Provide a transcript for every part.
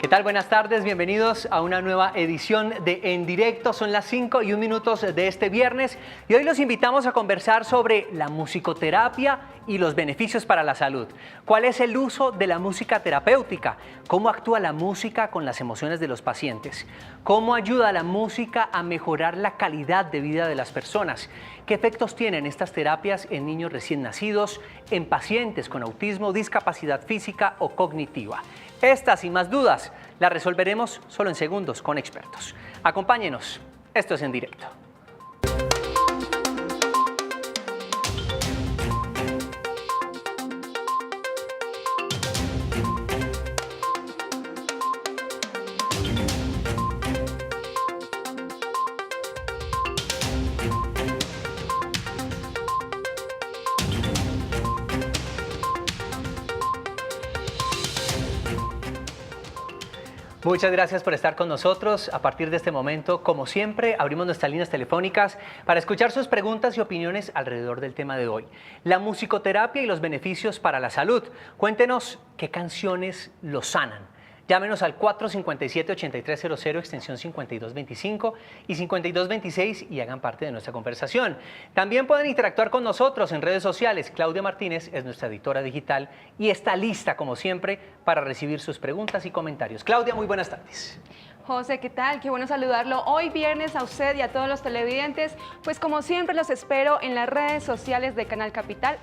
¿Qué tal? Buenas tardes, bienvenidos a una nueva edición de En Directo. Son las 5:01 de este viernes y hoy los invitamos a conversar sobre la musicoterapia y los beneficios para la salud. ¿Cuál es el uso de la música terapéutica? ¿Cómo actúa la música con las emociones de los pacientes? ¿Cómo ayuda la música a mejorar la calidad de vida de las personas? ¿Qué efectos tienen estas terapias en niños recién nacidos, en pacientes con autismo, discapacidad física o cognitiva? Estas y más dudas las resolveremos solo en segundos con expertos. Acompáñenos, esto es En Directo. Muchas gracias por estar con nosotros. A partir de este momento, como siempre, abrimos nuestras líneas telefónicas para escuchar sus preguntas y opiniones alrededor del tema de hoy. La musicoterapia y los beneficios para la salud. Cuéntenos qué canciones los sanan. Llámenos al 457-8300, extensión 5225 y 5226 y hagan parte de nuestra conversación. También pueden interactuar con nosotros en redes sociales. Claudia Martínez es nuestra editora digital y está lista, como siempre, para recibir sus preguntas y comentarios. Claudia, muy buenas tardes. José, ¿qué tal? Qué bueno saludarlo hoy viernes a usted y a todos los televidentes. Pues como siempre los espero en las redes sociales de Canal Capital,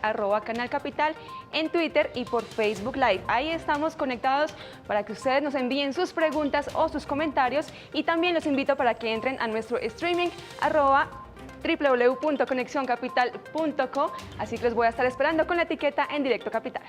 @Canal Capital, en Twitter y por Facebook Live. Ahí estamos conectados para que ustedes nos envíen sus preguntas o sus comentarios y también los invito para que entren a nuestro streaming www.conexioncapital.co. Así que los voy a estar esperando con la etiqueta En Directo Capital.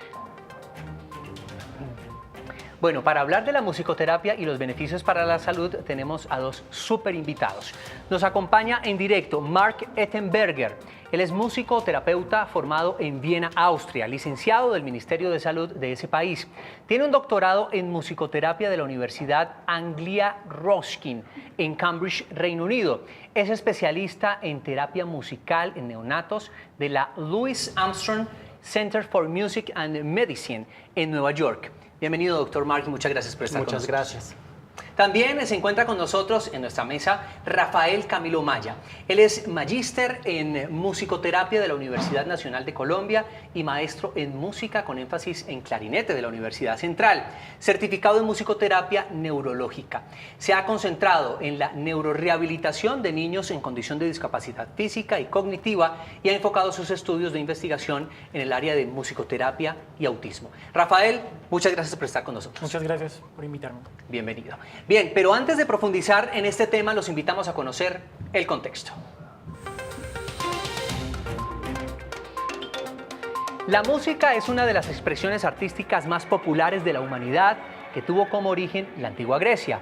Bueno, para hablar de la musicoterapia y los beneficios para la salud tenemos a dos súper invitados. Nos acompaña en directo Mark Ettenberger. Él es musicoterapeuta formado en Viena, Austria, licenciado del Ministerio de Salud de ese país. Tiene un doctorado en musicoterapia de la Universidad Anglia Ruskin en Cambridge, Reino Unido. Es especialista en terapia musical en neonatos de la Louis Armstrong Center for Music and Medicine en Nueva York. Bienvenido, doctor Mark, y muchas gracias por estar con nosotros. Muchas gracias. También se encuentra con nosotros en nuestra mesa Rafael Camilo Maya. Él es magíster en musicoterapia de la Universidad Nacional de Colombia y maestro en música con énfasis en clarinete de la Universidad Central, certificado en musicoterapia neurológica. Se ha concentrado en la neurorehabilitación de niños en condición de discapacidad física y cognitiva y ha enfocado sus estudios de investigación en el área de musicoterapia y autismo. Rafael, muchas gracias por estar con nosotros. Muchas gracias por invitarme. Bienvenido. Bien, pero antes de profundizar en este tema, los invitamos a conocer el contexto. La música es una de las expresiones artísticas más populares de la humanidad que tuvo como origen la antigua Grecia.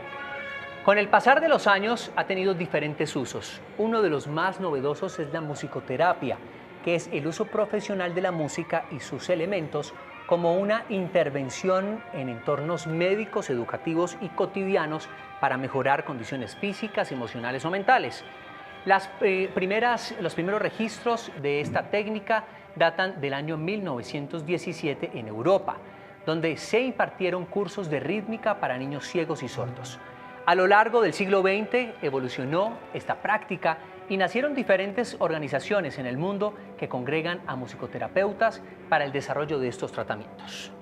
Con el pasar de los años ha tenido diferentes usos. Uno de los más novedosos es la musicoterapia, que es el uso profesional de la música y sus elementos como una intervención en entornos médicos, educativos y cotidianos para mejorar condiciones físicas, emocionales o mentales. Los primeros registros de esta técnica datan del año 1917 en Europa, donde se impartieron cursos de rítmica para niños ciegos y sordos. A lo largo del siglo XX evolucionó esta práctica y nacieron diferentes organizaciones en el mundo que congregan a musicoterapeutas para el desarrollo de estos tratamientos.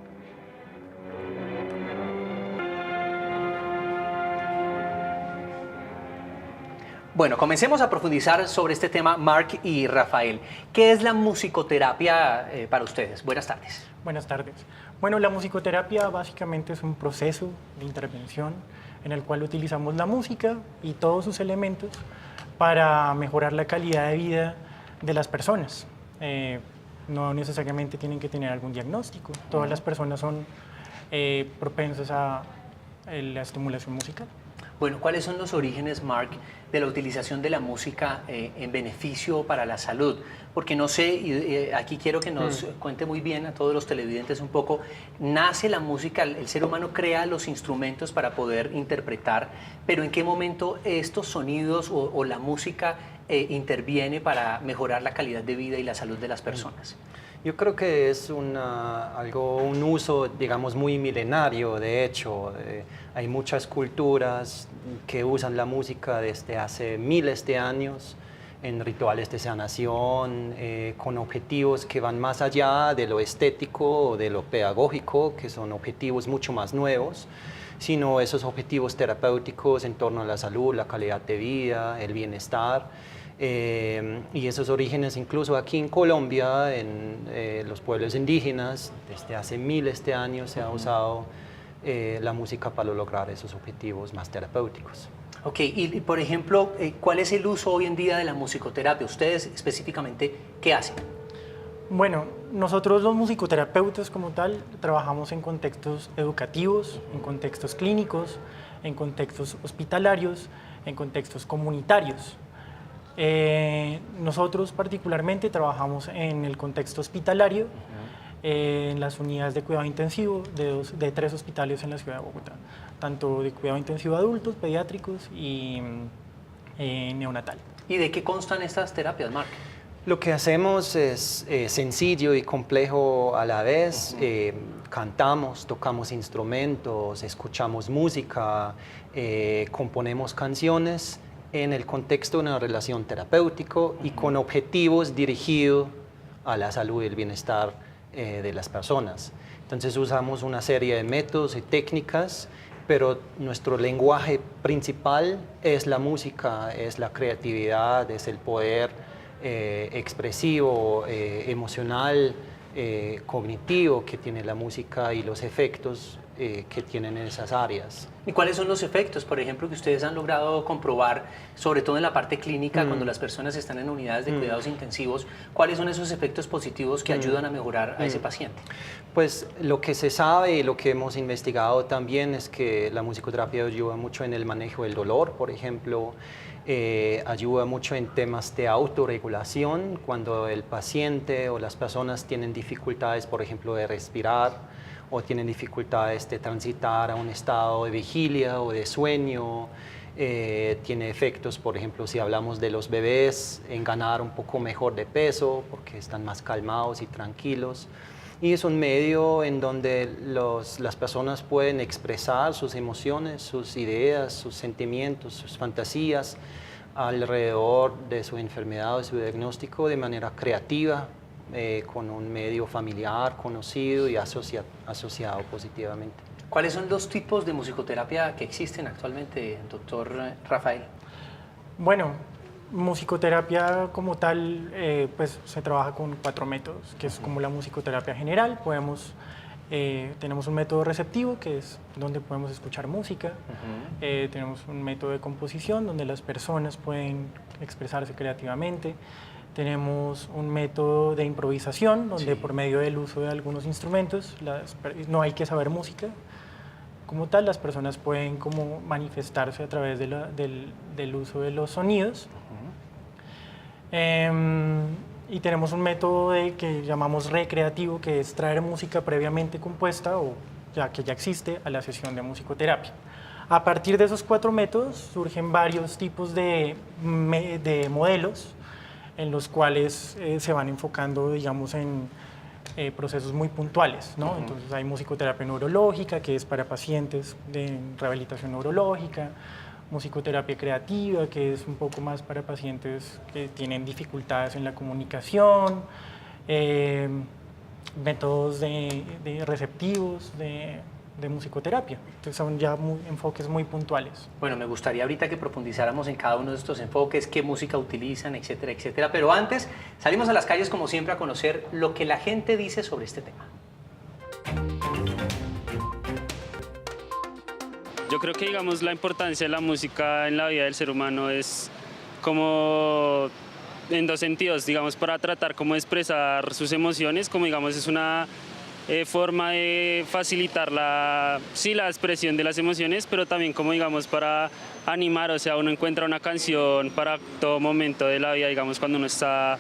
Bueno, comencemos a profundizar sobre este tema, Mark y Rafael. ¿Qué es la musicoterapia para ustedes? Buenas tardes. Buenas tardes. Bueno, la musicoterapia básicamente es un proceso de intervención en el cual utilizamos la música y todos sus elementos para mejorar la calidad de vida de las personas. No necesariamente tienen que tener algún diagnóstico. Todas las personas son propensas a la estimulación musical. Bueno, ¿cuáles son los orígenes, Mark, de la utilización de la música en beneficio para la salud? Porque no sé, y aquí quiero que nos cuente muy bien a todos los televidentes un poco, nace la música, el ser humano crea los instrumentos para poder interpretar, pero ¿en qué momento estos sonidos o la música interviene para mejorar la calidad de vida y la salud de las personas? Yo creo que es un uso, digamos, muy milenario, de hecho. Hay muchas culturas que usan la música desde hace miles de años en rituales de sanación, con objetivos que van más allá de lo estético o de lo pedagógico, que son objetivos mucho más nuevos, sino esos objetivos terapéuticos en torno a la salud, la calidad de vida, el bienestar. Y esos orígenes incluso aquí en Colombia, en los pueblos indígenas, desde hace miles de años se ha usado la música para lograr esos objetivos más terapéuticos. Ok, y por ejemplo, ¿cuál es el uso hoy en día de la musicoterapia? ¿Ustedes específicamente qué hacen? Bueno, nosotros los musicoterapeutas como tal trabajamos en contextos educativos, en contextos clínicos, en contextos hospitalarios, en contextos comunitarios. Nosotros particularmente trabajamos en el contexto hospitalario, en las unidades de cuidado intensivo de 3 hospitales en la ciudad de Bogotá, tanto de cuidado intensivo adultos, pediátricos y neonatal. ¿Y de qué constan estas terapias, Marc? Lo que hacemos es sencillo y complejo a la vez. Cantamos, tocamos instrumentos, escuchamos música, componemos canciones en el contexto de una relación terapéutico y con objetivos dirigidos a la salud y el bienestar de las personas. Entonces usamos una serie de métodos y técnicas, pero nuestro lenguaje principal es la música, es la creatividad, es el poder expresivo, emocional, cognitivo que tiene la música y los efectos que tienen en esas áreas. ¿Y cuáles son los efectos, por ejemplo, que ustedes han logrado comprobar, sobre todo en la parte clínica, cuando las personas están en unidades de cuidados intensivos? ¿Cuáles son esos efectos positivos que ayudan a mejorar a ese paciente? Pues lo que se sabe y lo que hemos investigado también es que la musicoterapia ayuda mucho en el manejo del dolor, por ejemplo, ayuda mucho en temas de autorregulación, cuando el paciente o las personas tienen dificultades, por ejemplo, de respirar, o tienen dificultades de transitar a un estado de vigilia o de sueño. Tiene efectos, por ejemplo, si hablamos de los bebés, en ganar un poco mejor de peso porque están más calmados y tranquilos. Y es un medio en donde las personas pueden expresar sus emociones, sus ideas, sus sentimientos, sus fantasías alrededor de su enfermedad o de su diagnóstico de manera creativa, con un medio familiar, conocido y asociado positivamente. ¿Cuáles son los tipos de musicoterapia que existen actualmente, doctor Rafael? Bueno, musicoterapia como tal, pues se trabaja con 4 métodos, que es como la musicoterapia general. Tenemos un método receptivo, que es donde podemos escuchar música. Tenemos un método de composición, donde las personas pueden expresarse creativamente. Tenemos un método de improvisación, donde por medio del uso de algunos instrumentos, no hay que saber música. Como tal, las personas pueden como manifestarse a través del uso de los sonidos. Y tenemos un método que llamamos recreativo, que es traer música previamente compuesta o que ya existe a la sesión de musicoterapia. A partir de esos 4 métodos surgen varios tipos de modelos en los cuales se van enfocando, digamos, en procesos muy puntuales, ¿no? Entonces hay musicoterapia neurológica, que es para pacientes de rehabilitación neurológica, musicoterapia creativa, que es un poco más para pacientes que tienen dificultades en la comunicación, métodos de receptivos de musicoterapia. Entonces son ya enfoques muy puntuales. Bueno, me gustaría ahorita que profundizáramos en cada uno de estos enfoques, qué música utilizan, etcétera, etcétera. Pero antes, salimos a las calles como siempre a conocer lo que la gente dice sobre este tema. Yo creo que, digamos, la importancia de la música en la vida del ser humano es como en 2 sentidos, digamos, para tratar cómo expresar sus emociones, como digamos es una forma de facilitar la expresión de las emociones, pero también como digamos para animar, o sea, uno encuentra una canción para todo momento de la vida, digamos, cuando uno está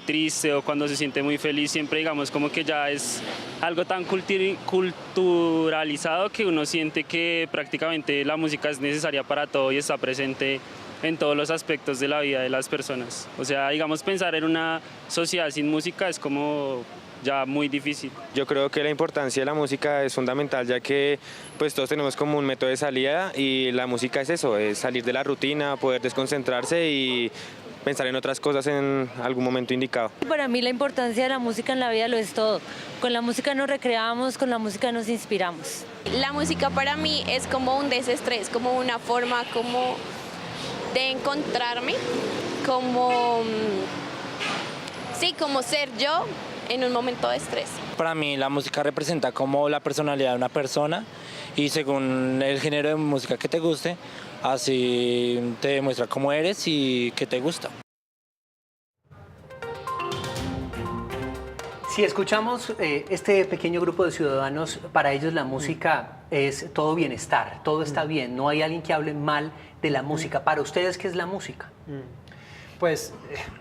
triste o cuando se siente muy feliz, siempre digamos como que ya es algo tan culturalizado que uno siente que prácticamente la música es necesaria para todo y está presente en todos los aspectos de la vida de las personas. O sea, digamos, pensar en una sociedad sin música es como ya muy difícil. Yo creo que la importancia de la música es fundamental, ya que pues todos tenemos como un método de salida y la música es eso, es salir de la rutina, poder desconcentrarse y pensar en otras cosas en algún momento indicado. Para mí la importancia de la música en la vida lo es todo. Con la música nos recreamos, con la música nos inspiramos. La música para mí es como un desestrés, como una forma como de encontrarme, como, sí, como ser yo en un momento de estrés. Para mí la música representa como la personalidad de una persona y según el género de música que te guste, así te demuestra cómo eres y qué te gusta. Si escuchamos este pequeño grupo de ciudadanos, para ellos la música es todo bienestar, todo está bien, no hay alguien que hable mal de la música. Para ustedes, ¿qué es la música? Pues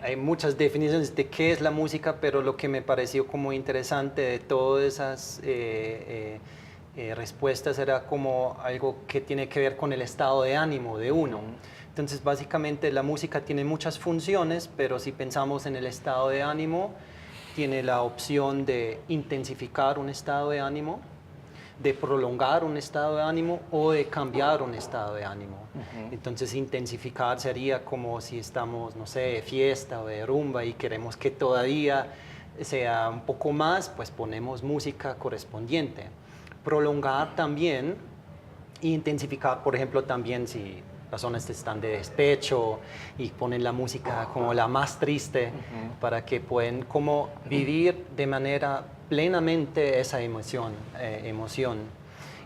hay muchas definiciones de qué es la música, pero lo que me pareció como interesante de todas esas respuestas era como algo que tiene que ver con el estado de ánimo de uno. Entonces, básicamente la música tiene muchas funciones, pero si pensamos en el estado de ánimo, tiene la opción de intensificar un estado de ánimo, de prolongar un estado de ánimo o de cambiar un estado de ánimo. Entonces, intensificar sería como si estamos, no sé, de fiesta o de rumba y queremos que todavía sea un poco más, pues ponemos música correspondiente. Prolongar también, intensificar, por ejemplo, también si personas están de despecho y ponen la música como la más triste para que puedan como vivir de manera plenamente esa emoción.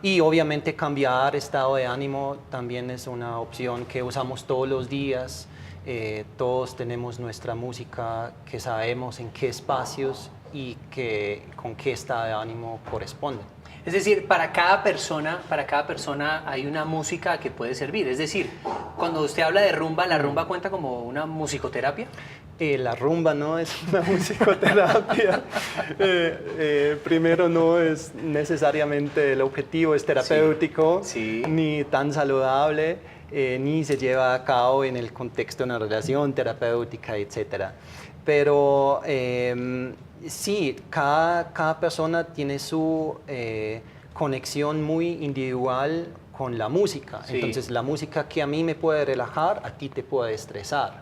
Y obviamente cambiar estado de ánimo también es una opción que usamos todos los días. Todos tenemos nuestra música que sabemos en qué espacios y con qué estado de ánimo corresponde. Es decir, para cada persona hay una música que puede servir. Es decir, cuando usted habla de rumba, ¿la rumba cuenta como una musicoterapia? La rumba no es una musicoterapia. Primero, no es necesariamente el objetivo es terapéutico, ni tan saludable, ni se lleva a cabo en el contexto de una relación terapéutica, etc. Pero sí, cada persona tiene su conexión muy individual con la música. Entonces, la música que a mí me puede relajar, a ti te puede estresar.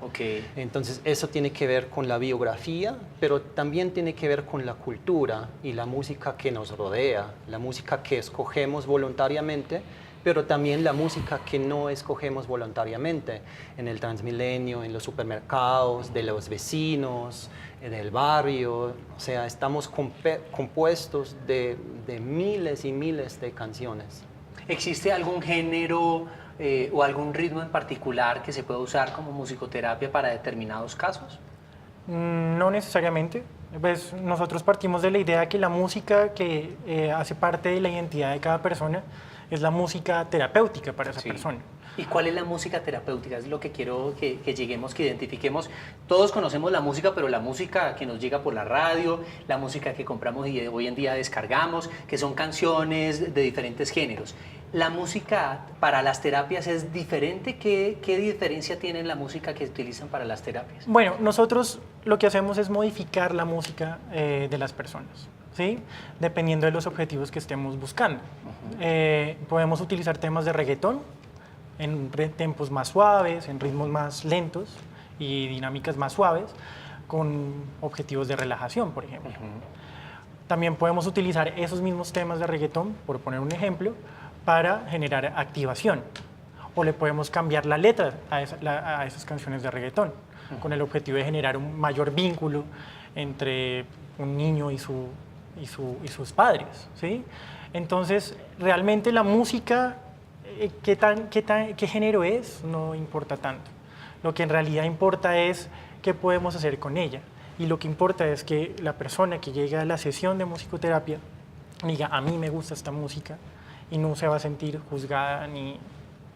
Entonces, eso tiene que ver con la biografía, pero también tiene que ver con la cultura y la música que nos rodea, la música que escogemos voluntariamente, pero también la música que no escogemos voluntariamente, en el Transmilenio, en los supermercados, de los vecinos, del barrio. O sea, estamos compuestos de miles y miles de canciones. ¿Existe algún género o algún ritmo en particular que se pueda usar como musicoterapia para determinados casos? No necesariamente. Pues nosotros partimos de la idea que la música que hace parte de la identidad de cada persona es la música terapéutica para esa persona. ¿Y cuál es la música terapéutica? Es lo que quiero que lleguemos, que identifiquemos. Todos conocemos la música, pero la música que nos llega por la radio, la música que compramos y hoy en día descargamos, que son canciones de diferentes géneros. ¿La música para las terapias es diferente? ¿Qué diferencia tiene la música que utilizan para las terapias? Bueno, nosotros lo que hacemos es modificar la música de las personas, ¿sí? Dependiendo de los objetivos que estemos buscando. Podemos utilizar temas de reggaetón en tempos más suaves, en ritmos más lentos y dinámicas más suaves, con objetivos de relajación, por ejemplo. También podemos utilizar esos mismos temas de reggaetón, por poner un ejemplo, para generar activación. O le podemos cambiar la letra a esas canciones de reggaetón, con el objetivo de generar un mayor vínculo entre un niño y sus padres, ¿sí? Entonces, realmente la música, qué género es, no importa tanto. Lo que en realidad importa es qué podemos hacer con ella. Y lo que importa es que la persona que llega a la sesión de musicoterapia diga, a mí me gusta esta música, y no se va a sentir juzgada ni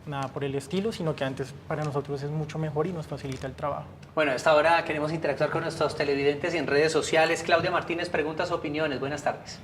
nada por el estilo, sino que antes para nosotros es mucho mejor y nos facilita el trabajo. Bueno, a esta hora queremos interactuar con nuestros televidentes y en redes sociales. Claudia Martínez, preguntas, opiniones. Buenas tardes.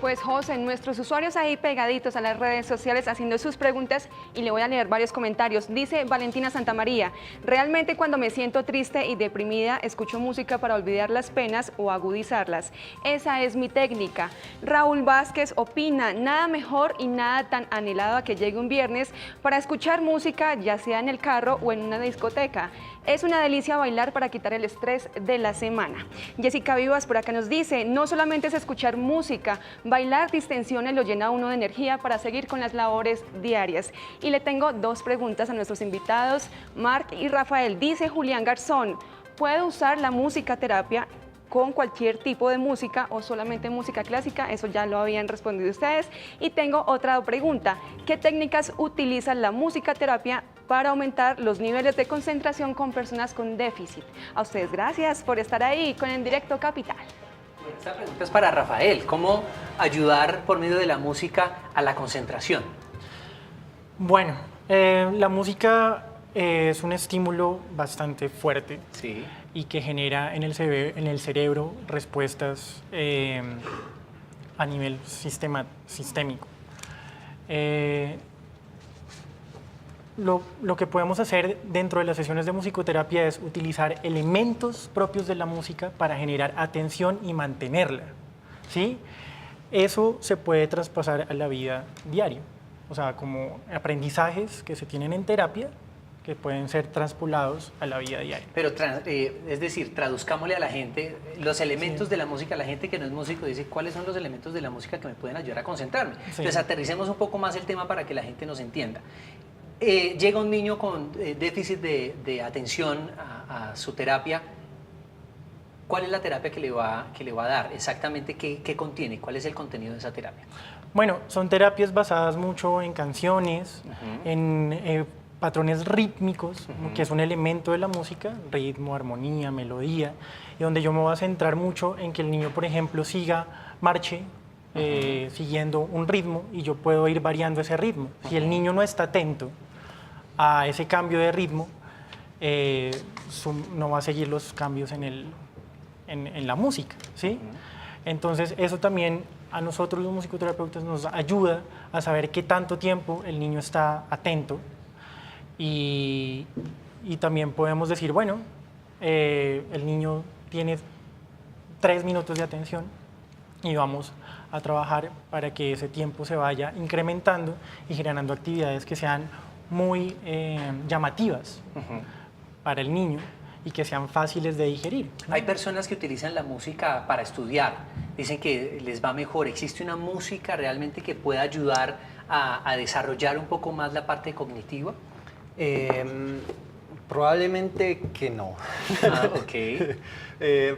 Pues José, nuestros usuarios ahí pegaditos a las redes sociales haciendo sus preguntas y le voy a leer varios comentarios. Dice Valentina Santamaría, realmente cuando me siento triste y deprimida escucho música para olvidar las penas o agudizarlas. Esa es mi técnica. Raúl Vázquez opina, nada mejor y nada tan anhelado a que llegue un viernes para escuchar música ya sea en el carro o en una discoteca. Es una delicia bailar para quitar el estrés de la semana. Jessica Vivas por acá nos dice, no solamente es escuchar música, bailar distensiones lo llena a uno de energía para seguir con las labores diarias. Y le tengo dos preguntas a nuestros invitados, Marc y Rafael. Dice Julián Garzón, ¿puedo usar la música terapia con cualquier tipo de música o solamente música clásica? Eso ya lo habían respondido ustedes. Y tengo otra pregunta, ¿qué técnicas utiliza la música terapia para aumentar los niveles de concentración con personas con déficit? A ustedes gracias por estar ahí con En Directo Capital. Bueno, esta pregunta es para Rafael. ¿Cómo ayudar por medio de la música a la concentración? Bueno, la música es un estímulo bastante fuerte. Sí. Y que genera en el cerebro respuestas a nivel sistémico. Lo que podemos hacer dentro de las sesiones de musicoterapia es utilizar elementos propios de la música para generar atención y mantenerla, ¿sí? Eso se puede traspasar a la vida diaria, o sea, como aprendizajes que se tienen en terapia, que pueden ser transpolados a la vida diaria. Pero, es decir, traduzcámosle a la gente los elementos de la música. La gente que no es músico dice, ¿cuáles son los elementos de la música que me pueden ayudar a concentrarme? Sí. Entonces, aterricemos un poco más el tema para que la gente nos entienda. Llega un niño con déficit de atención a su terapia. ¿Cuál es la terapia que le va a dar? Exactamente, ¿qué contiene? ¿Cuál es el contenido de esa terapia? Bueno, son terapias basadas mucho en canciones, en patrones rítmicos, que es un elemento de la música, ritmo, armonía, melodía, y donde yo me voy a centrar mucho en que el niño, por ejemplo, marche siguiendo un ritmo y yo puedo ir variando ese ritmo. Si el niño no está atento a ese cambio de ritmo, no va a seguir los cambios en la música, ¿sí? Entonces, eso también a nosotros los musicoterapeutas nos ayuda a saber qué tanto tiempo el niño está atento. Y también podemos decir, bueno, el niño tiene 3 minutos de atención y vamos a trabajar para que ese tiempo se vaya incrementando y generando actividades que sean muy llamativas para el niño y que sean fáciles de digerir, ¿no? Hay personas que utilizan la música para estudiar, dicen que les va mejor. ¿Existe una música realmente que pueda ayudar a desarrollar un poco más la parte cognitiva? Probablemente que no. Ok.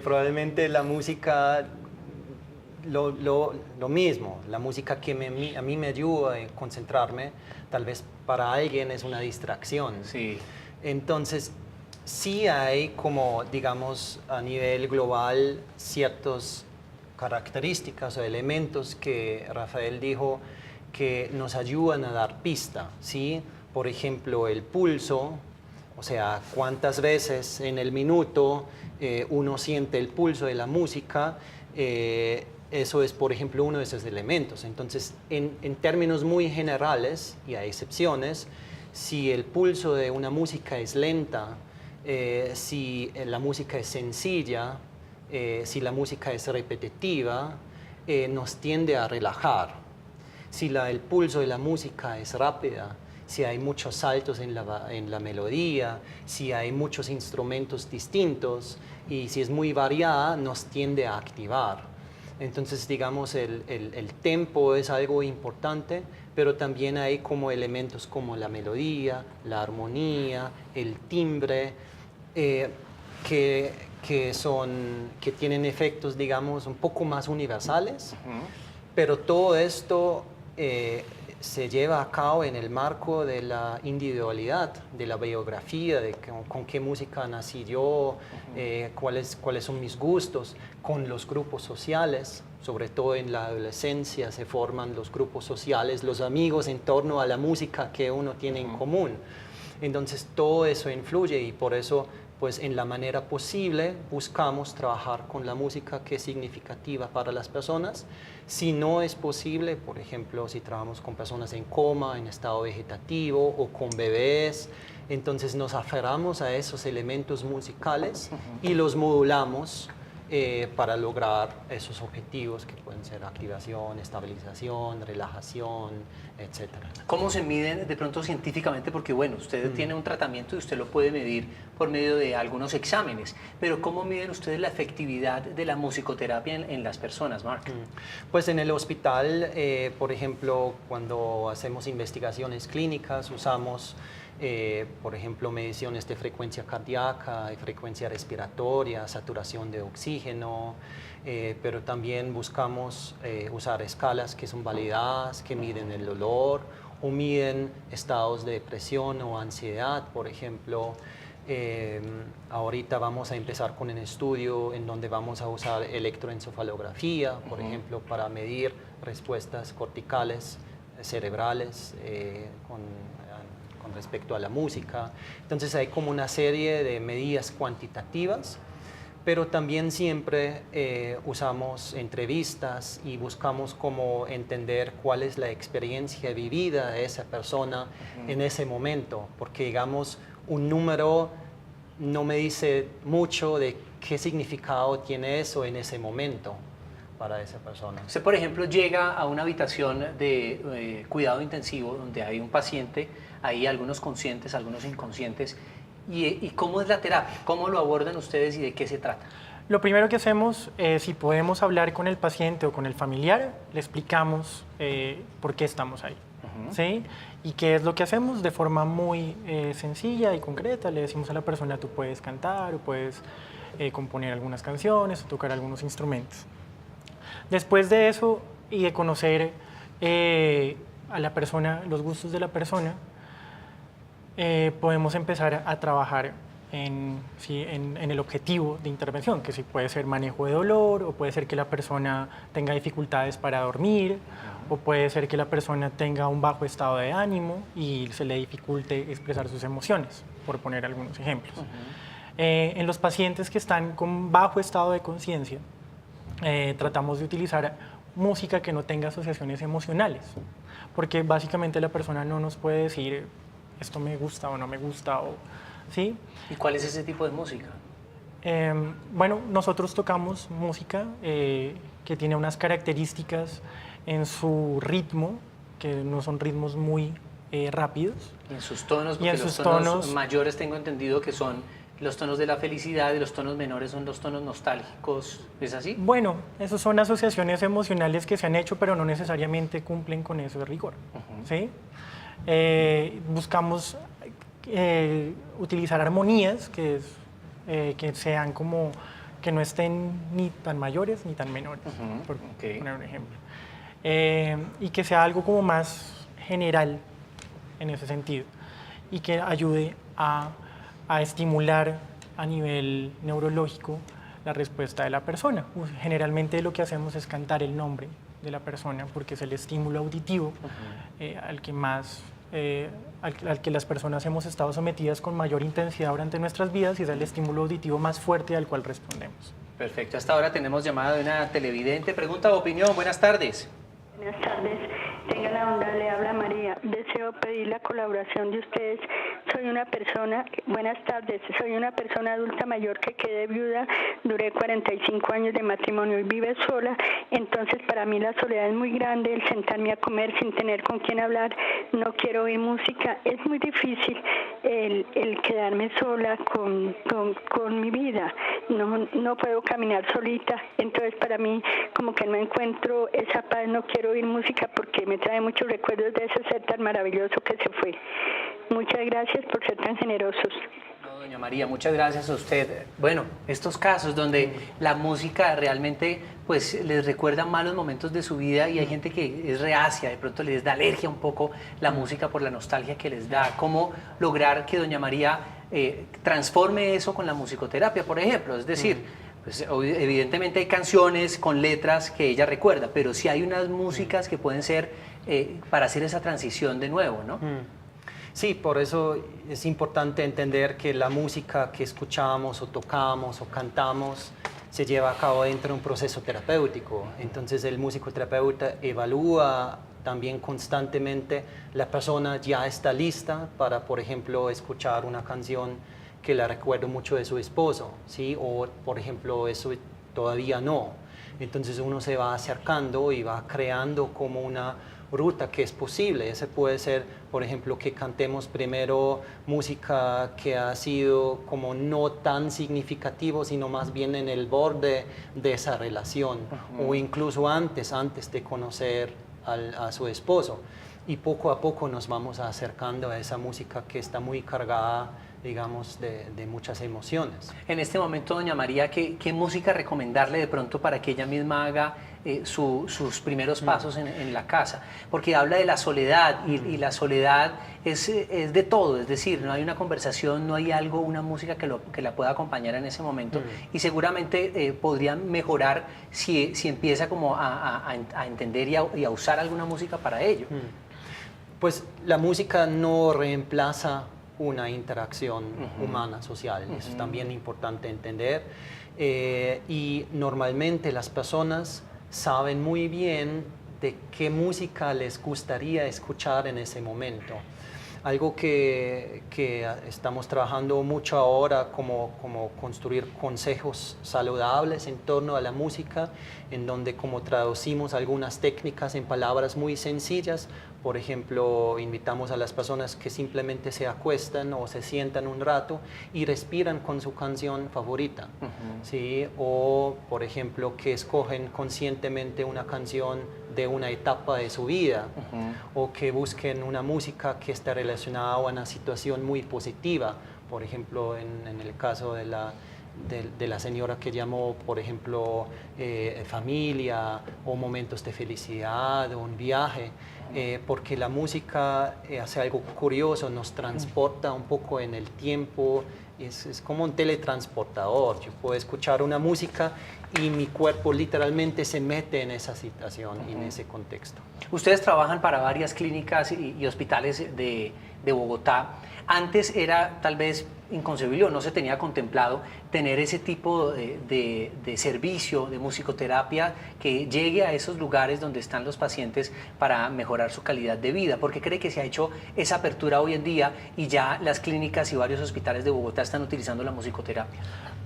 Probablemente la música, lo mismo, la música que a mí me ayuda a concentrarme, tal vez para alguien es una distracción. Sí. Entonces, sí hay como, digamos, a nivel global, ciertas características o elementos que Rafael dijo que nos ayudan a dar pista, ¿sí? Por ejemplo, el pulso, o sea, cuántas veces en el minuto uno siente el pulso de la música, eso es, por ejemplo, uno de esos elementos. Entonces, en términos muy generales, y hay excepciones, si el pulso de una música es lenta, si la música es sencilla, si la música es repetitiva, nos tiende a relajar. Si el pulso de la música es rápida, si hay muchos saltos en la melodía, si hay muchos instrumentos distintos y si es muy variada, nos tiende a activar. Entonces, digamos, el tempo es algo importante, pero también hay como elementos como la melodía, la armonía, el timbre, que tienen efectos, digamos, un poco más universales, pero todo esto se lleva a cabo en el marco de la individualidad, de la biografía, de con qué música nací yo, cuáles son mis gustos, con los grupos sociales. Sobre todo en la adolescencia se forman los grupos sociales, los amigos en torno a la música que uno tiene en común. Entonces todo eso influye y por eso pues en la manera posible buscamos trabajar con la música que es significativa para las personas. Si no es posible, por ejemplo, si trabajamos con personas en coma, en estado vegetativo o con bebés, entonces nos aferramos a esos elementos musicales y los modulamos para lograr esos objetivos que pueden ser activación, estabilización, relajación, etc. ¿Cómo se miden de pronto científicamente? Porque bueno, usted tiene un tratamiento y usted lo puede medir por medio de algunos exámenes, pero ¿cómo miden ustedes la efectividad de la musicoterapia en las personas, Mark? Pues en el hospital, por ejemplo, cuando hacemos investigaciones clínicas, usamos por ejemplo, mediciones de frecuencia cardíaca, de frecuencia respiratoria, saturación de oxígeno, pero también buscamos usar escalas que son validadas, que miden el dolor o miden estados de depresión o ansiedad, por ejemplo. Ahorita vamos a empezar con un estudio en donde vamos a usar electroencefalografía, por ejemplo, para medir respuestas corticales, cerebrales, con respecto a la música. Entonces hay como una serie de medidas cuantitativas, pero también siempre usamos entrevistas y buscamos como entender cuál es la experiencia vivida de esa persona en ese momento, porque digamos un número no me dice mucho de qué significado tiene eso en ese momento para esa persona. Usted, por ejemplo, llega a una habitación de cuidado intensivo donde hay un paciente, hay algunos conscientes, algunos inconscientes, y ¿cómo es la terapia? ¿Cómo lo abordan ustedes y de qué se trata? Lo primero que hacemos, si podemos hablar con el paciente o con el familiar, le explicamos por qué estamos ahí, ¿sí? Y qué es lo que hacemos de forma muy sencilla y concreta. Le decimos a la persona, tú puedes cantar o puedes componer algunas canciones o tocar algunos instrumentos. Después de eso y de conocer a la persona, los gustos de la persona, podemos empezar a trabajar en el objetivo de intervención, que sí puede ser manejo de dolor, o puede ser que la persona tenga dificultades para dormir, o puede ser que la persona tenga un bajo estado de ánimo y se le dificulte expresar sus emociones, por poner algunos ejemplos. En los pacientes que están con bajo estado de conciencia, tratamos de utilizar música que no tenga asociaciones emocionales, porque básicamente la persona no nos puede decir esto me gusta o no me gusta, ¿sí? ¿Y cuál es ese tipo de música? Bueno, nosotros tocamos música que tiene unas características en su ritmo, que no son ritmos muy rápidos. Y en sus tonos, porque y en los sus tonos mayores tengo entendido que son los tonos de la felicidad y los tonos menores son los tonos nostálgicos, ¿es así? Bueno, esas son asociaciones emocionales que se han hecho, pero no necesariamente cumplen con eso de rigor, ¿sí? Buscamos utilizar armonías que sean como que no estén ni tan mayores ni tan menores, por poner un ejemplo, y que sea algo como más general en ese sentido y que ayude a estimular a nivel neurológico la respuesta de la persona. Generalmente lo que hacemos es cantar el nombre de la persona porque es el estímulo auditivo al que las personas hemos estado sometidas con mayor intensidad durante nuestras vidas y es el estímulo auditivo más fuerte al cual respondemos. Perfecto. Hasta ahora tenemos llamada de una televidente. Pregunta o opinión. Buenas tardes. Buenas tardes. Tenga la onda, le habla María. Deseo pedir la colaboración de ustedes. Buenas tardes, soy una persona adulta mayor que quedé viuda, duré 45 años de matrimonio y vive sola, entonces para mí la soledad es muy grande, el sentarme a comer sin tener con quién hablar, no quiero oír música, es muy difícil el quedarme sola con mi vida, no puedo caminar solita, entonces para mí como que no encuentro esa paz, no quiero oír música porque me trae muchos recuerdos de ese ser tan maravilloso que se fue. Muchas gracias por ser tan generosos. No, Doña María, muchas gracias a usted. Bueno, estos casos donde la música realmente pues les recuerda malos momentos de su vida y hay gente que es reacia, de pronto les da alergia un poco la música por la nostalgia que les da. ¿Cómo lograr que Doña María transforme eso con la musicoterapia, por ejemplo? Es decir, pues, evidentemente hay canciones con letras que ella recuerda, pero sí hay unas músicas que pueden ser para hacer esa transición de nuevo, ¿no? Sí, por eso es importante entender que la música que escuchamos o tocamos o cantamos se lleva a cabo dentro de un proceso terapéutico. Entonces el musicoterapeuta evalúa también constantemente, la persona ya está lista para, por ejemplo, escuchar una canción que la recuerda mucho de su esposo, ¿sí? O, por ejemplo, eso todavía no. Entonces uno se va acercando y va creando como una ruta que es posible. Ese puede ser, por ejemplo, que cantemos primero música que ha sido como no tan significativo, sino más bien en el borde de esa relación, o incluso antes de conocer a su esposo. Y poco a poco nos vamos acercando a esa música que está muy cargada, digamos, de muchas emociones. En este momento, Doña María, ¿qué música recomendarle de pronto para que ella misma haga sus primeros pasos en la casa? Porque habla de la soledad y la soledad es de todo, es decir, no hay una conversación, no hay algo, una música que la pueda acompañar en ese momento y seguramente podría mejorar si empieza como a entender y a usar alguna música para ello. Pues la música no reemplaza una interacción humana, social. Eso es también importante entender. Y normalmente las personas saben muy bien de qué música les gustaría escuchar en ese momento. Algo que estamos trabajando mucho ahora, como construir consejos saludables en torno a la música, en donde como traducimos algunas técnicas en palabras muy sencillas. Por ejemplo, invitamos a las personas que simplemente se acuestan o se sientan un rato y respiran con su canción favorita, ¿sí? O, por ejemplo, que escogen conscientemente una canción de una etapa de su vida, o que busquen una música que esté relacionada a una situación muy positiva. Por ejemplo, en el caso de la señora que llamó, por ejemplo, familia o momentos de felicidad o un viaje, porque la música hace algo curioso, nos transporta un poco en el tiempo, es como un teletransportador. Yo puedo escuchar una música y mi cuerpo literalmente se mete en esa situación y en ese contexto. Ustedes trabajan para varias clínicas y hospitales de Bogotá. Antes era tal vez inconcebible o no se tenía contemplado tener ese tipo de servicio de musicoterapia que llegue a esos lugares donde están los pacientes para mejorar su calidad de vida. ¿Por qué cree que se ha hecho esa apertura hoy en día y ya las clínicas y varios hospitales de Bogotá están utilizando la musicoterapia?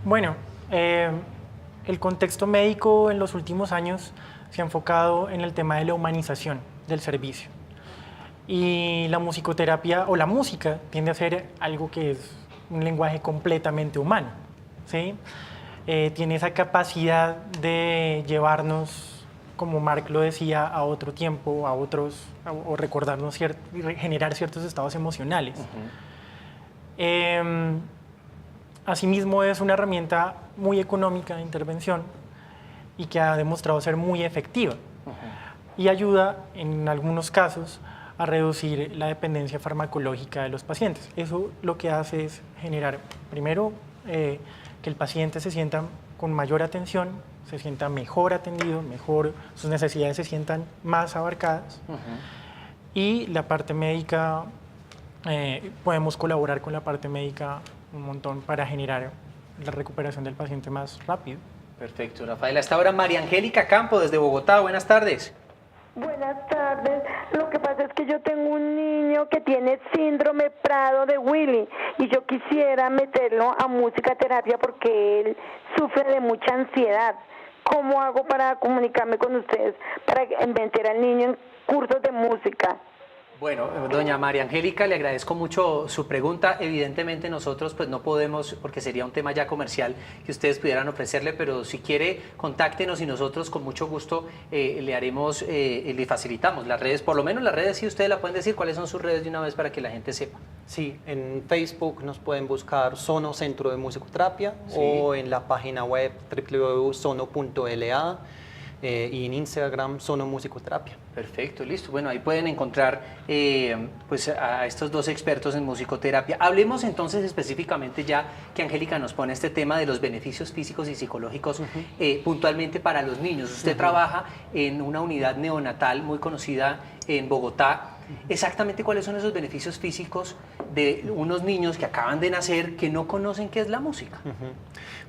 Bueno, el contexto médico en los últimos años se ha enfocado en el tema de la humanización del servicio. Y la musicoterapia o la música tiende a ser algo que es un lenguaje completamente humano, ¿sí? Tiene esa capacidad de llevarnos, como Marc lo decía, a otro tiempo, a otros, o recordarnos y generar ciertos estados emocionales. Asimismo, es una herramienta muy económica de intervención y que ha demostrado ser muy efectiva y ayuda en algunos casos a reducir la dependencia farmacológica de los pacientes. Eso lo que hace es generar, primero, que el paciente se sienta con mayor atención, se sienta mejor atendido, sus necesidades se sientan más abarcadas. Y la parte médica, podemos colaborar con la parte médica un montón para generar la recuperación del paciente más rápido. Perfecto, Rafael. Hasta ahora María Angélica Campo desde Bogotá. Buenas tardes. Buenas tardes. Lo que pasa es que yo tengo un niño que tiene síndrome Prado de Willy y yo quisiera meterlo a musicoterapia porque él sufre de mucha ansiedad. ¿Cómo hago para comunicarme con ustedes para meter al niño en cursos de música? Bueno, doña María Angélica, le agradezco mucho su pregunta. Evidentemente nosotros pues no podemos, porque sería un tema ya comercial que ustedes pudieran ofrecerle, pero si quiere, contáctenos y nosotros con mucho gusto le haremos, le facilitamos las redes, por lo menos las redes, si ustedes la pueden decir, cuáles son sus redes de una vez para que la gente sepa. Sí, en Facebook nos pueden buscar Sono Centro de Musicoterapia, Sí. o en la página web www.sono.la. Y en Instagram Sono Musicoterapia. Perfecto, listo. Bueno, ahí pueden encontrar pues a estos dos expertos en musicoterapia. Hablemos entonces específicamente, ya que Angélica nos pone este tema de los beneficios físicos y psicológicos puntualmente para los niños. Usted trabaja en una unidad neonatal muy conocida en Bogotá. Exactamente cuáles son esos beneficios físicos de unos niños que acaban de nacer que no conocen qué es la música.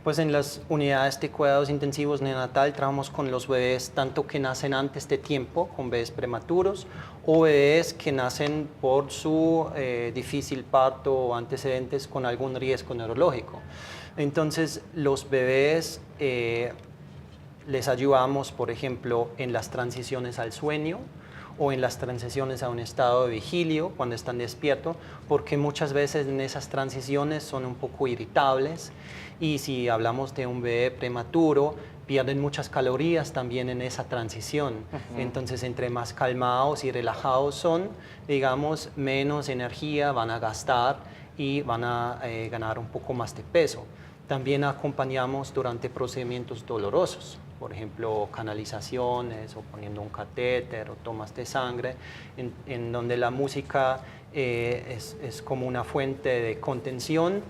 Pues en las unidades de cuidados intensivos neonatal trabajamos con los bebés tanto que nacen antes de tiempo, con bebés prematuros, o bebés que nacen por su difícil parto o antecedentes con algún riesgo neurológico. Entonces los bebés les ayudamos, por ejemplo, en las transiciones al sueño, o en las transiciones a un estado de vigilio cuando están despiertos, porque muchas veces en esas transiciones son un poco irritables, y si hablamos de un bebé prematuro, pierden muchas calorías también en esa transición. Entonces, entre más calmados y relajados son, digamos, menos energía van a gastar y van a ganar un poco más de peso. También acompañamos durante procedimientos dolorosos, por ejemplo, canalizaciones o poniendo un catéter o tomas de sangre, en donde la música es como una fuente de contención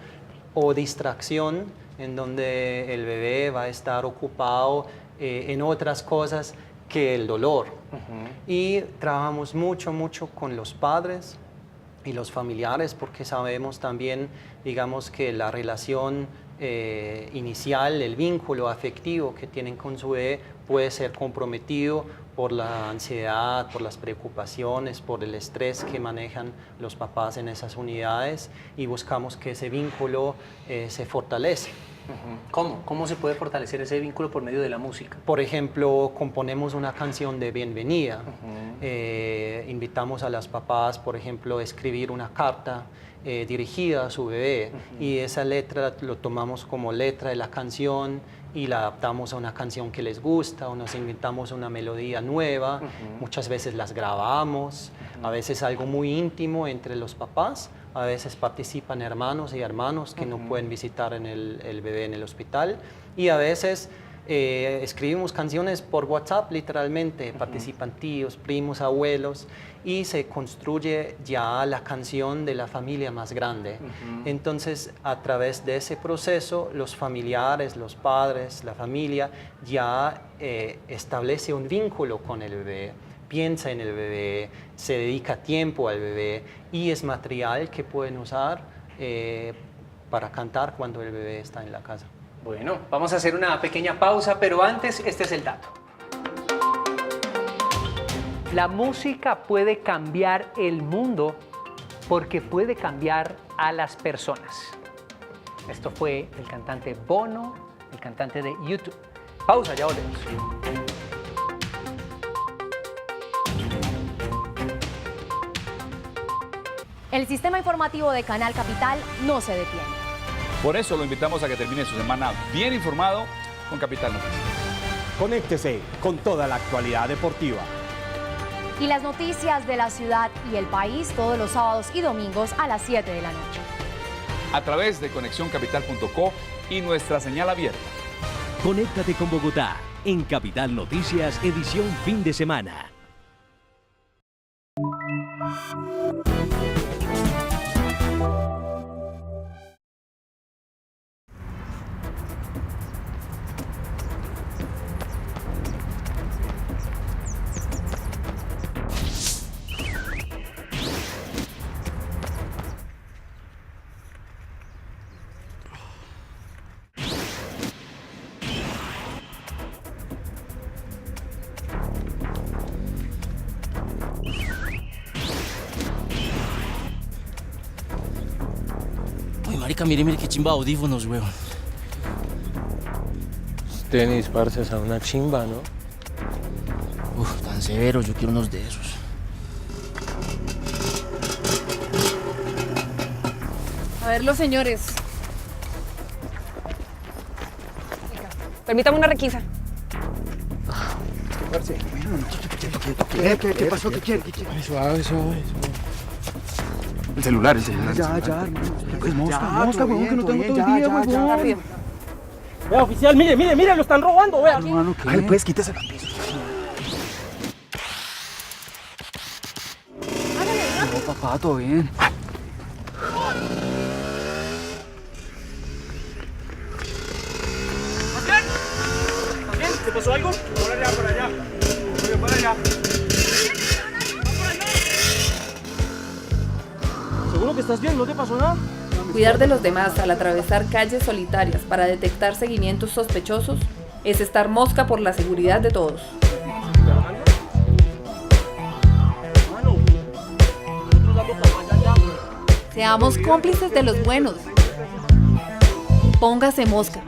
o distracción, en donde el bebé va a estar ocupado en otras cosas que el dolor. Y trabajamos mucho con los padres y los familiares, porque sabemos también, digamos, que la relación inicial, el vínculo afectivo que tienen con su bebé puede ser comprometido por la ansiedad, por las preocupaciones, por el estrés que manejan los papás en esas unidades, y buscamos que ese vínculo se fortalece. ¿Cómo? ¿Cómo se puede fortalecer ese vínculo por medio de la música? Por ejemplo, componemos una canción de bienvenida. Invitamos a las papás, por ejemplo, a escribir una carta dirigida a su bebé, y esa letra lo tomamos como letra de la canción y la adaptamos a una canción que les gusta, o nos inventamos una melodía nueva. Muchas veces las grabamos, a veces algo muy íntimo entre los papás, a veces participan hermanos y hermanos que no pueden visitar el bebé en el hospital, y a veces escribimos canciones por WhatsApp, literalmente. Participan tíos, primos, abuelos, y se construye ya la canción de la familia más grande. Entonces, a través de ese proceso, los familiares, los padres, la familia ya establece un vínculo con el bebé, piensa en el bebé, se dedica tiempo al bebé, y es material que pueden usar para cantar cuando el bebé está en la casa. Bueno, vamos a hacer una pequeña pausa, pero antes, este es el dato. La música puede cambiar el mundo porque puede cambiar a las personas. Esto fue el cantante Bono, el cantante de YouTube. Pausa, ya volvemos. El sistema informativo de Canal Capital no se detiene. Por eso lo invitamos a que termine su semana bien informado con Capital Noticias. Conéctese con toda la actualidad deportiva. Y las noticias de la ciudad y el país todos los sábados y domingos a las 7 de la noche. A través de conexioncapital.co y nuestra señal abierta. Conéctate con Bogotá en Capital Noticias, edición fin de semana. Marica, mire qué chimba audífonos, weón. Tenis, parce, a una chimba, ¿no? Uf, tan severo, yo quiero unos de esos. ver los señores. Permítame una requisa. ¿Qué pasó? ¿Qué quiere? Suave. El celular. Ya, hermano. Mosca, huevón, que no tengo todo el día, huevón. Rápido. Vea, oficial, mire, lo están robando, vea. Hermano, ¿qué? Ay, pues, quítese la pieza. No, papá, todo bien. ¿Te pasó algo? Por allá. Por allá. ¿Seguro que estás bien? ¿No te pasó nada? Cuidar de los demás al atravesar calles solitarias para detectar seguimientos sospechosos es estar mosca por la seguridad de todos. Seamos cómplices de los buenos. Póngase mosca.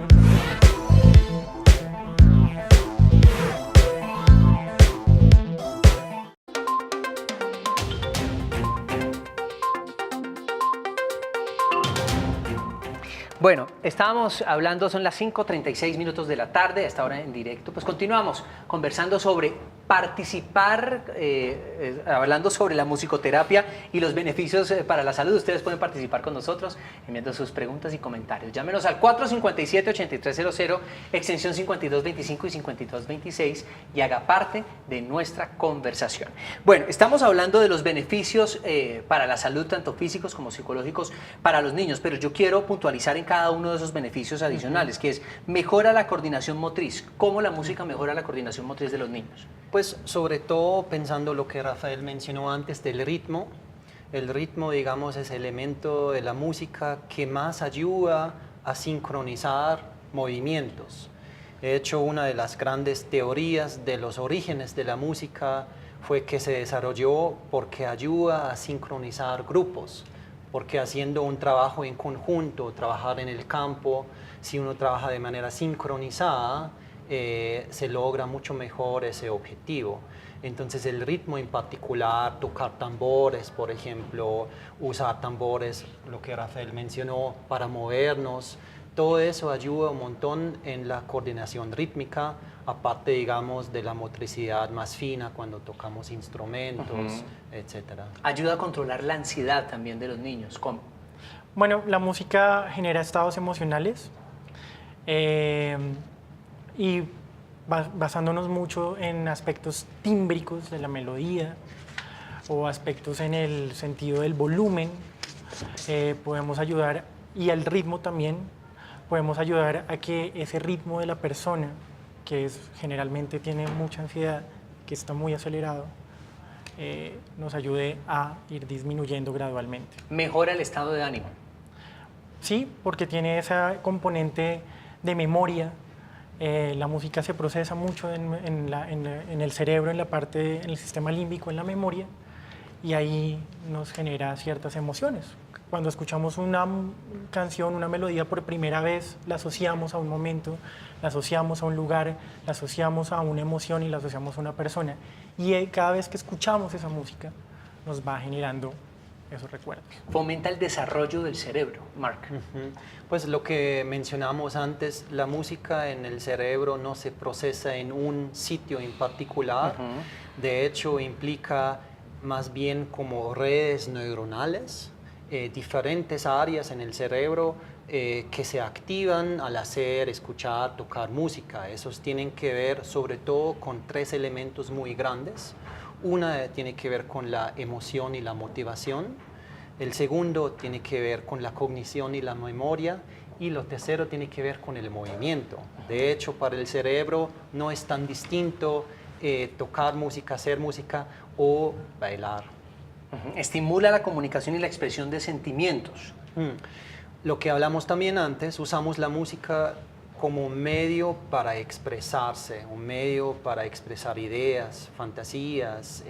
Bueno, estábamos hablando, son las 5:36 minutos de la tarde, a esta hora en directo. Pues continuamos conversando sobre participar, hablando sobre la musicoterapia y los beneficios para la salud. Ustedes pueden participar con nosotros enviando sus preguntas y comentarios. Llámenos al 457-8300, extensión 5225 y 5226 y haga parte de nuestra conversación. Bueno, estamos hablando de los beneficios para la salud, tanto físicos como psicológicos, para los niños, pero yo quiero puntualizar en cada uno de esos beneficios adicionales, que es mejora la coordinación motriz. ¿Cómo la música mejora la coordinación motriz de los niños? Pues sobre todo pensando lo que Rafael mencionó antes del ritmo. El ritmo, digamos, es el elemento de la música que más ayuda a sincronizar movimientos. De hecho, una de las grandes teorías de los orígenes de la música fue que se desarrolló porque ayuda a sincronizar grupos, porque haciendo un trabajo en conjunto, trabajar en el campo, si uno trabaja de manera sincronizada, se logra mucho mejor ese objetivo. Entonces el ritmo en particular, tocar tambores, por ejemplo, usar tambores, lo que Rafael mencionó, para movernos, todo eso ayuda un montón en la coordinación rítmica, aparte, digamos, de la motricidad más fina cuando tocamos instrumentos, etc. Ayuda a controlar la ansiedad también de los niños. ¿Cómo? Bueno, la música genera estados emocionales y basándonos mucho en aspectos tímbricos de la melodía o aspectos en el sentido del volumen, podemos ayudar, y el ritmo también, podemos ayudar a que ese ritmo de la persona, que generalmente tiene mucha ansiedad, que está muy acelerado, nos ayude a ir disminuyendo gradualmente. ¿Mejora el estado de ánimo? Sí, porque tiene esa componente de memoria. La música se procesa mucho en el cerebro, en el sistema límbico, en la memoria, y ahí nos genera ciertas emociones. Cuando escuchamos una canción, una melodía por primera vez, la asociamos a un momento, la asociamos a un lugar, la asociamos a una emoción y la asociamos a una persona. Y cada vez que escuchamos esa música, nos va generando esos recuerdos. Fomenta el desarrollo del cerebro, Mark. Pues lo que mencionamos antes, la música en el cerebro no se procesa en un sitio en particular. De hecho, implica más bien como redes neuronales, diferentes áreas en el cerebro que se activan al hacer, escuchar, tocar música. Esos tienen que ver sobre todo con tres elementos muy grandes. Una tiene que ver con la emoción y la motivación. El segundo tiene que ver con la cognición y la memoria. Y lo tercero tiene que ver con el movimiento. De hecho, para el cerebro no es tan distinto tocar música, hacer música o bailar. Estimula la comunicación y la expresión de sentimientos. Lo que hablamos también antes, usamos la música como un medio para expresarse, un medio para expresar ideas, fantasías,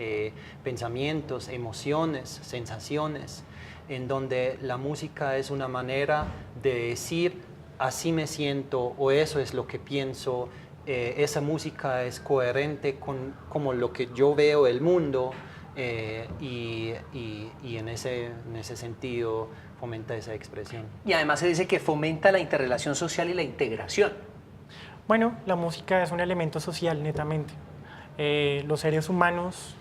pensamientos, emociones, sensaciones, en donde la música es una manera de decir así me siento o eso es lo que pienso, esa música es coherente con como lo que yo veo el mundo y en ese sentido fomenta esa expresión. Y además se dice que fomenta la interrelación social y la integración. Bueno, la música es un elemento social netamente. Los seres humanos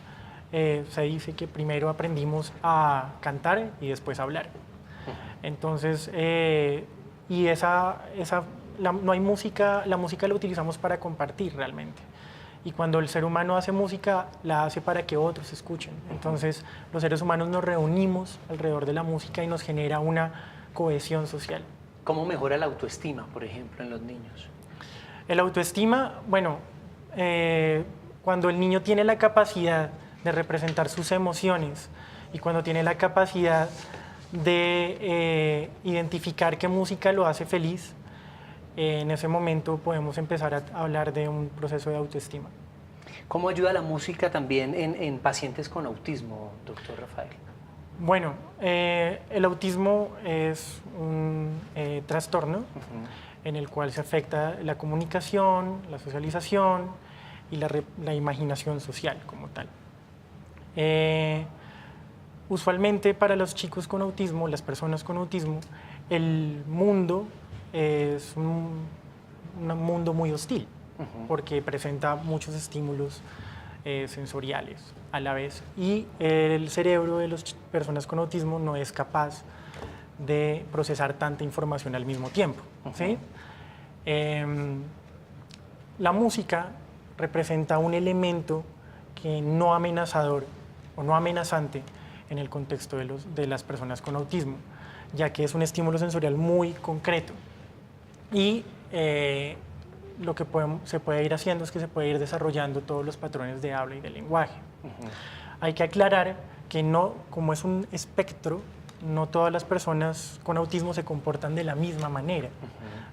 se dice que primero aprendimos a cantar y después a hablar. Entonces, no hay música, la música la utilizamos para compartir realmente. Y cuando el ser humano hace música, la hace para que otros escuchen. Entonces, los seres humanos nos reunimos alrededor de la música y nos genera una cohesión social. ¿Cómo mejora la autoestima, por ejemplo, en los niños? El autoestima, bueno, cuando el niño tiene la capacidad de representar sus emociones y cuando tiene la capacidad de identificar qué música lo hace feliz, en ese momento podemos empezar a hablar de un proceso de autoestima. ¿Cómo ayuda la música también en pacientes con autismo, doctor Rafael? Bueno, el autismo es un trastorno en el cual se afecta la comunicación, la socialización y la imaginación social como tal. Usualmente para los chicos con autismo, las personas con autismo, el mundo es un mundo muy hostil, porque presenta muchos estímulos sensoriales a la vez y el cerebro de las personas con autismo no es capaz de procesar tanta información al mismo tiempo. ¿Sí? La música representa un elemento que no amenazador o no amenazante en el contexto de las personas con autismo, ya que es un estímulo sensorial muy concreto. Y lo que se puede ir haciendo es que se puede ir desarrollando todos los patrones de habla y de lenguaje. Hay que aclarar que no, como es un espectro, no todas las personas con autismo se comportan de la misma manera.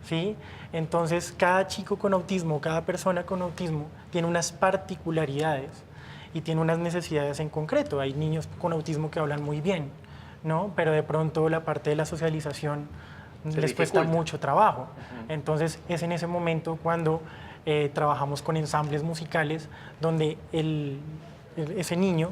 ¿Sí? Entonces, cada chico con autismo, cada persona con autismo tiene unas particularidades y tiene unas necesidades en concreto. Hay niños con autismo que hablan muy bien, ¿no? Pero de pronto la parte de la socialización les cuesta mucho trabajo. Entonces, es en ese momento cuando trabajamos con ensambles musicales donde ese niño,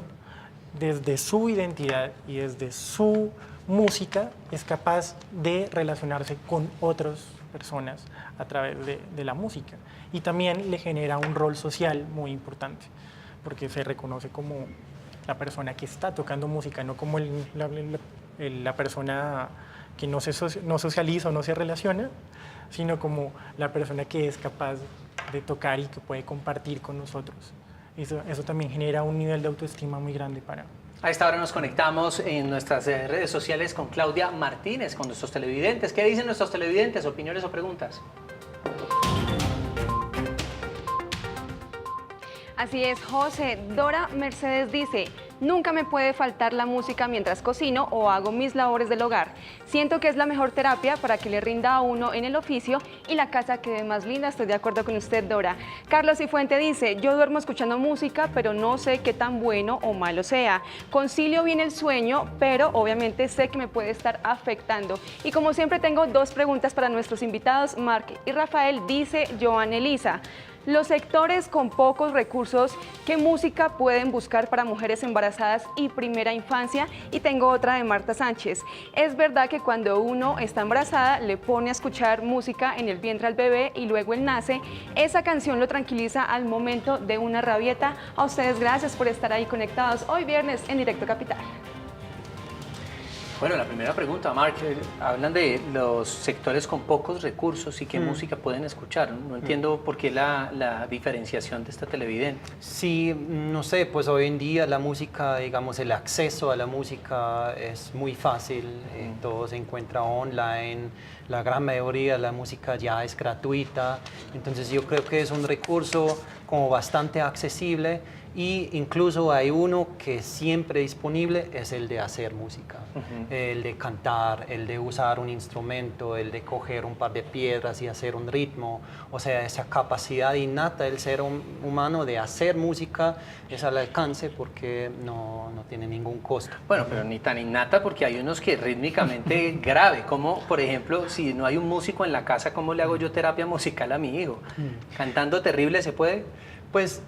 desde su identidad y desde su música, es capaz de relacionarse con otras personas a través de la música. Y también le genera un rol social muy importante, porque se reconoce como la persona que está tocando música, no como la persona que no socializa o no se relaciona, sino como la persona que es capaz de tocar y que puede compartir con nosotros. Eso también genera un nivel de autoestima muy grande para... A esta hora nos conectamos en nuestras redes sociales con Claudia Martínez, con nuestros televidentes. ¿Qué dicen nuestros televidentes? ¿Opiniones o preguntas? Así es, José. Dora Mercedes dice: nunca me puede faltar la música mientras cocino o hago mis labores del hogar. Siento que es la mejor terapia para que le rinda a uno en el oficio y la casa quede más linda. Estoy de acuerdo con usted, Dora. Carlos Cifuente dice: yo duermo escuchando música, pero no sé qué tan bueno o malo sea. Concilio bien el sueño, pero obviamente sé que me puede estar afectando. Y como siempre tengo dos preguntas para nuestros invitados, Marc y Rafael. Dice Joan Elisa: los sectores con pocos recursos, ¿qué música pueden buscar para mujeres embarazadas y primera infancia? Y tengo otra de Marta Sánchez: ¿es verdad que cuando uno está embarazada le pone a escuchar música en el vientre al bebé y luego él nace? Esa canción lo tranquiliza al momento de una rabieta. A ustedes gracias por estar ahí conectados hoy viernes en Directo Capital. Bueno, la primera pregunta, Marc, hablan de los sectores con pocos recursos y qué música pueden escuchar. No entiendo por qué la diferenciación de esta televidente. Sí, no sé, pues hoy en día la música, digamos, el acceso a la música es muy fácil, todo se encuentra online, la gran mayoría de la música ya es gratuita, entonces yo creo que es un recurso como bastante accesible. Y incluso hay uno que siempre disponible, es el de hacer música, el de cantar, el de usar un instrumento, el de coger un par de piedras y hacer un ritmo. O sea, esa capacidad innata del ser humano de hacer música es al alcance porque no tiene ningún costo. Bueno, pero ni tan innata, porque hay unos que rítmicamente grave, como por ejemplo, si no hay un músico en la casa, ¿cómo le hago yo terapia musical a mi hijo? ¿Cantando terrible se puede? Pues,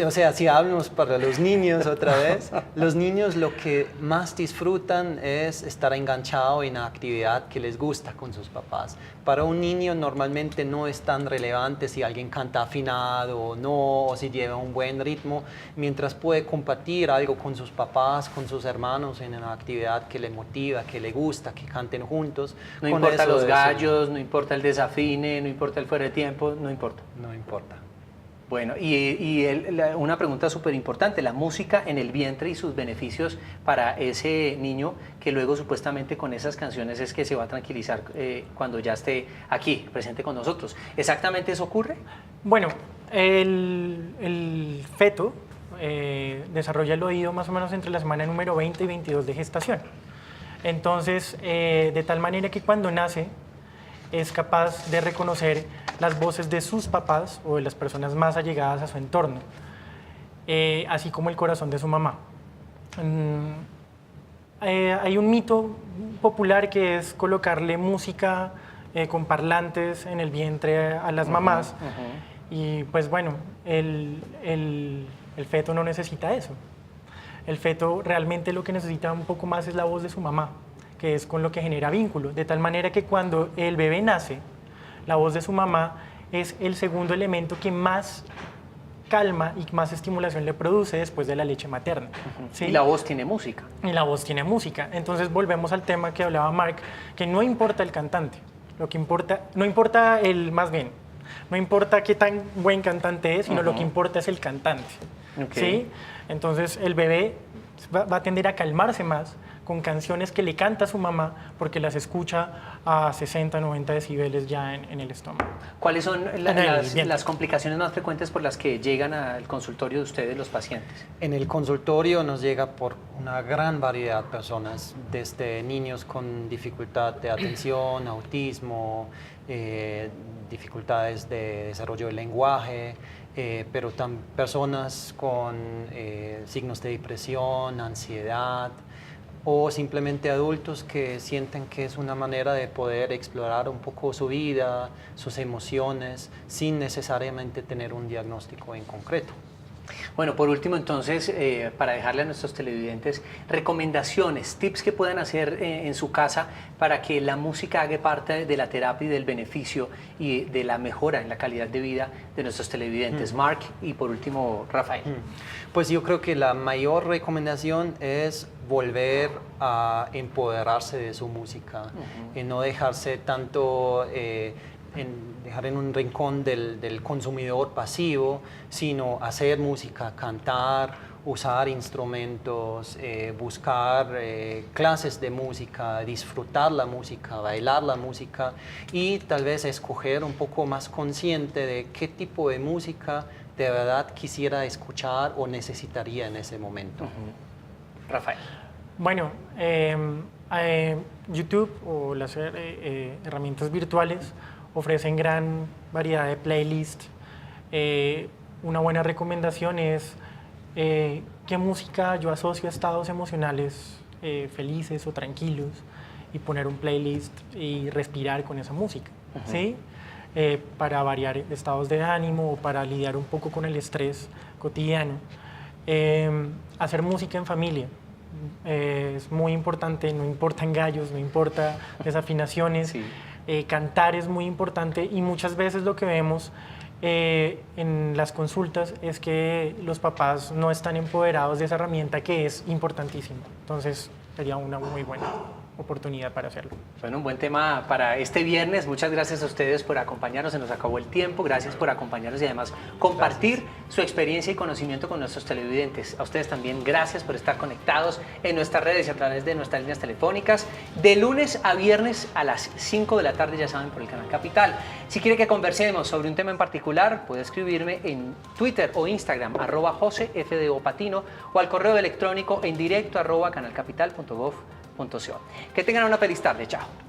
o sea, si hablamos para los niños otra vez, los niños lo que más disfrutan es estar enganchado en la actividad que les gusta con sus papás. Para un niño normalmente no es tan relevante si alguien canta afinado o no, o si lleva un buen ritmo, mientras puede compartir algo con sus papás, con sus hermanos en una actividad que le motiva, que le gusta, que canten juntos. No importa los gallos, no importa el desafine, no importa el fuera de tiempo, no importa. No importa. Bueno, una pregunta súper importante, la música en el vientre y sus beneficios para ese niño que luego supuestamente con esas canciones es que se va a tranquilizar cuando ya esté aquí, presente con nosotros. ¿Exactamente eso ocurre? Bueno, el feto desarrolla el oído más o menos entre la semana número 20 y 22 de gestación. Entonces, de tal manera que cuando nace es capaz de reconocer las voces de sus papás o de las personas más allegadas a su entorno, así como el corazón de su mamá. Hay un mito popular que es colocarle música con parlantes en el vientre a las mamás, y pues bueno, el feto no necesita eso. El feto realmente lo que necesita un poco más es la voz de su mamá, que es con lo que genera vínculo, de tal manera que cuando el bebé nace, la voz de su mamá es el segundo elemento que más calma y más estimulación le produce después de la leche materna. ¿Sí? Y la voz tiene música. Y la voz tiene música. Entonces volvemos al tema que hablaba Mark, que no importa el cantante, lo que importa, no importa no importa qué tan buen cantante es, sino lo que importa es el cantante. ¿Sí? Entonces el bebé va a tender a calmarse más con canciones que le canta a su mamá porque las escucha a 60, 90 decibeles ya en el estómago. ¿Cuáles son las complicaciones más frecuentes por las que llegan al consultorio de ustedes los pacientes? En el consultorio nos llega por una gran variedad de personas, desde niños con dificultad de atención, autismo, dificultades de desarrollo del lenguaje, pero también personas con signos de depresión, ansiedad, o simplemente adultos que sienten que es una manera de poder explorar un poco su vida, sus emociones, sin necesariamente tener un diagnóstico en concreto. Bueno, por último entonces, para dejarle a nuestros televidentes recomendaciones, tips que puedan hacer en su casa para que la música haga parte de la terapia y del beneficio y de la mejora en la calidad de vida de nuestros televidentes. Mark y por último Rafael. Pues yo creo que la mayor recomendación es volver a empoderarse de su música, y no dejarse tanto dejar en un rincón del consumidor pasivo, sino hacer música, cantar, usar instrumentos, buscar clases de música, disfrutar la música, bailar la música y tal vez escoger un poco más consciente de qué tipo de música de verdad quisiera escuchar o necesitaría en ese momento. Rafael. Bueno, YouTube o las herramientas virtuales ofrecen gran variedad de playlists. Una buena recomendación es qué música yo asocio a estados emocionales felices o tranquilos y poner un playlist y respirar con esa música, ¿sí? Para variar estados de ánimo o para lidiar un poco con el estrés cotidiano. Hacer música en familia. Es muy importante, no importan gallos, no importa desafinaciones, cantar es muy importante y muchas veces lo que vemos en las consultas es que los papás no están empoderados de esa herramienta que es importantísima, entonces sería una muy buena oportunidad para hacerlo. Bueno, un buen tema para este viernes. Muchas gracias a ustedes por acompañarnos, se nos acabó el tiempo, gracias por acompañarnos y además compartir su experiencia y conocimiento con nuestros televidentes. A ustedes también gracias por estar conectados en nuestras redes y a través de nuestras líneas telefónicas de lunes a viernes a las 5 de la tarde, ya saben, por el canal Capital. Si quiere que conversemos sobre un tema en particular, puede escribirme en Twitter o Instagram @josefdopatino o al correo electrónico en directo @canalcapital.gov.co. Que tengan una feliz tarde. Chao.